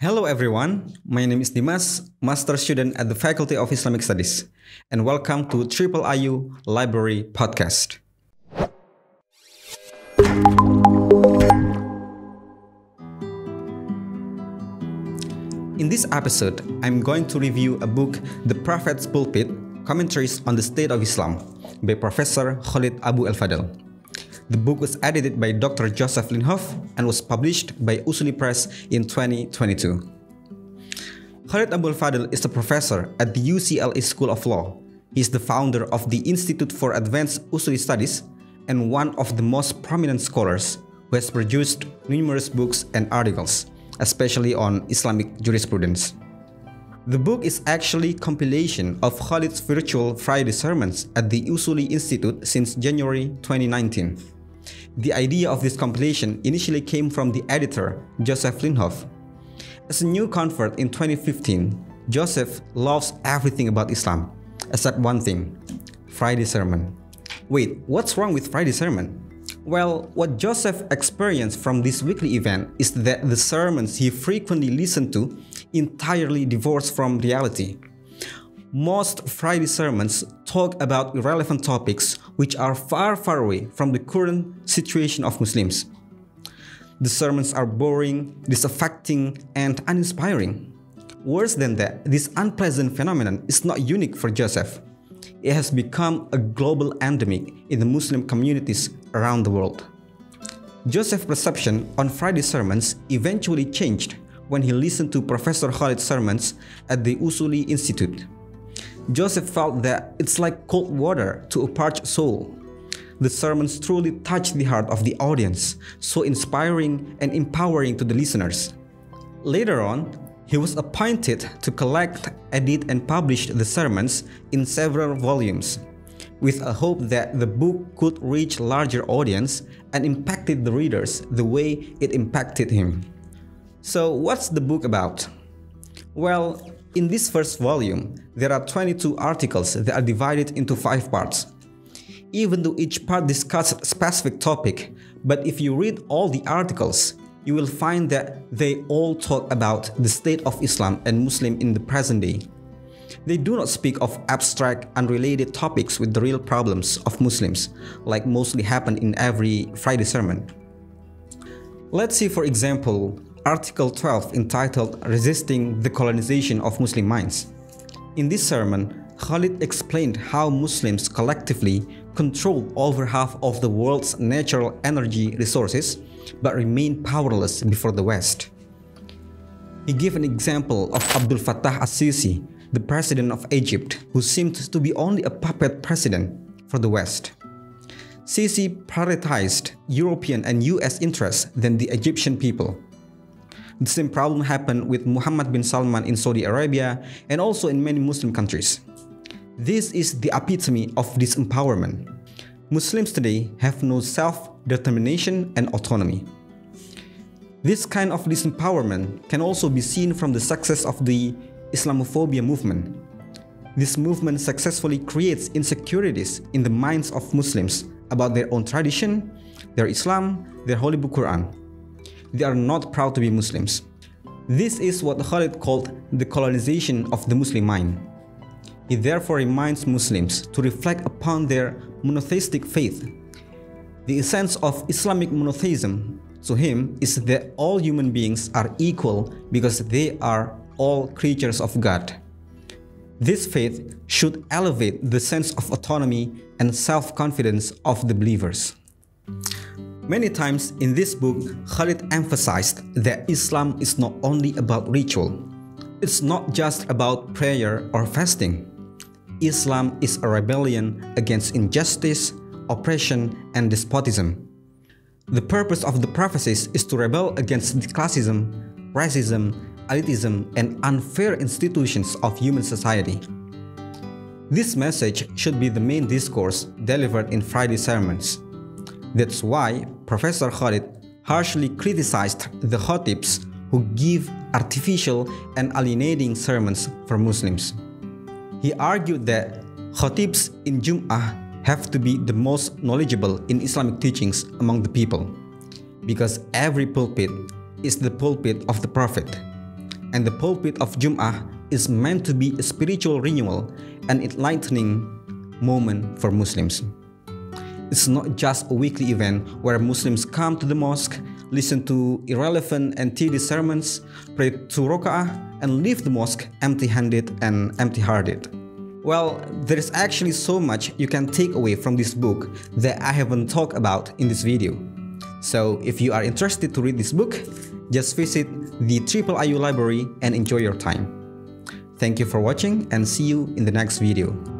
Hello everyone, my name is Dimas, Master Student at the Faculty of Islamic Studies, and welcome to Triple IU Library Podcast. In this episode, I'm going to review a book, The Prophet's Pulpit, Commentaries on the State of Islam, by Professor Khalid Abu El-Fadl. The book was edited by Dr. Joseph Linhoff and was published by Usuli Press in 2022. Khalid Abu El-Fadl is a professor at the UCLA School of Law. He is the founder of the Institute for Advanced Usuli Studies and one of the most prominent scholars who has produced numerous books and articles, especially on Islamic jurisprudence. The book is actually a compilation of Khalid's virtual Friday sermons at the Usuli Institute since January 2019. The idea of this compilation initially came from the editor, Joseph Linhoff. As a new convert in 2015, Joseph loves everything about Islam, except one thing: Friday sermon. Wait, what's wrong with Friday sermon? Well, what Joseph experienced from this weekly event is that the sermons he frequently listened to entirely divorced from reality. Most Friday sermons talk about irrelevant topics which are far, far away from the current situation of Muslims. The sermons are boring, disaffecting, and uninspiring. Worse than that, this unpleasant phenomenon is not unique for Joseph. It has become a global endemic in the Muslim communities around the world. Joseph's perception on Friday sermons eventually changed when he listened to Professor Khalid's sermons at the Usuli Institute. Joseph felt that it's like cold water to a parched soul. The sermons truly touched the heart of the audience, so inspiring and empowering to the listeners. Later on, he was appointed to collect, edit, and publish the sermons in several volumes, with a hope that the book could reach a larger audience and impacted the readers the way it impacted him. So, what's the book about? Well, in this first volume, there are 22 articles that are divided into 5 parts. Even though each part discusses a specific topic, but if you read all the articles, you will find that they all talk about the state of Islam and Muslim in the present day. They do not speak of abstract, unrelated topics with the real problems of Muslims, like mostly happen in every Friday sermon. Let's see, for example, Article 12 entitled Resisting the Colonization of Muslim Minds. In this sermon, Khalid explained how Muslims collectively control over half of the world's natural energy resources but remain powerless before the West. He gave an example of Abdul Fattah al-Sisi, the president of Egypt, who seemed to be only a puppet president for the West. Sisi prioritized European and US interests than the Egyptian people. The same problem happened with Muhammad bin Salman in Saudi Arabia and also in many Muslim countries. This is the epitome of disempowerment. Muslims today have no self-determination and autonomy. This kind of disempowerment can also be seen from the success of the Islamophobia movement. This movement successfully creates insecurities in the minds of Muslims about their own tradition, their Islam, their Holy Book Quran. They are not proud to be Muslims. This is what Khalid called the colonization of the Muslim mind. He therefore reminds Muslims to reflect upon their monotheistic faith. The essence of Islamic monotheism to him is that all human beings are equal because they are all creatures of God. This faith should elevate the sense of autonomy and self-confidence of the believers. Many times in this book, Khalid emphasized that Islam is not only about ritual. It's not just about prayer or fasting. Islam is a rebellion against injustice, oppression, and despotism. The purpose of the prophecies is to rebel against classism, racism, elitism, and unfair institutions of human society. This message should be the main discourse delivered in Friday sermons. That's why Professor Khalid harshly criticized the khatibs who give artificial and alienating sermons for Muslims. He argued that khatibs in Jum'at have to be the most knowledgeable in Islamic teachings among the people, because every pulpit is the pulpit of the Prophet. and the pulpit of Jum'ah is meant to be a spiritual renewal and enlightening moment for Muslims. It's not just a weekly event where Muslims come to the mosque, listen to irrelevant and tedious sermons, pray 2 raka'ah, and leave the mosque empty-handed and empty-hearted. Well, there is actually so much you can take away from this book that I haven't talked about in this video. So if you are interested to read this book, just visit the IIIU library and enjoy your time. Thank you for watching and see you in the next video.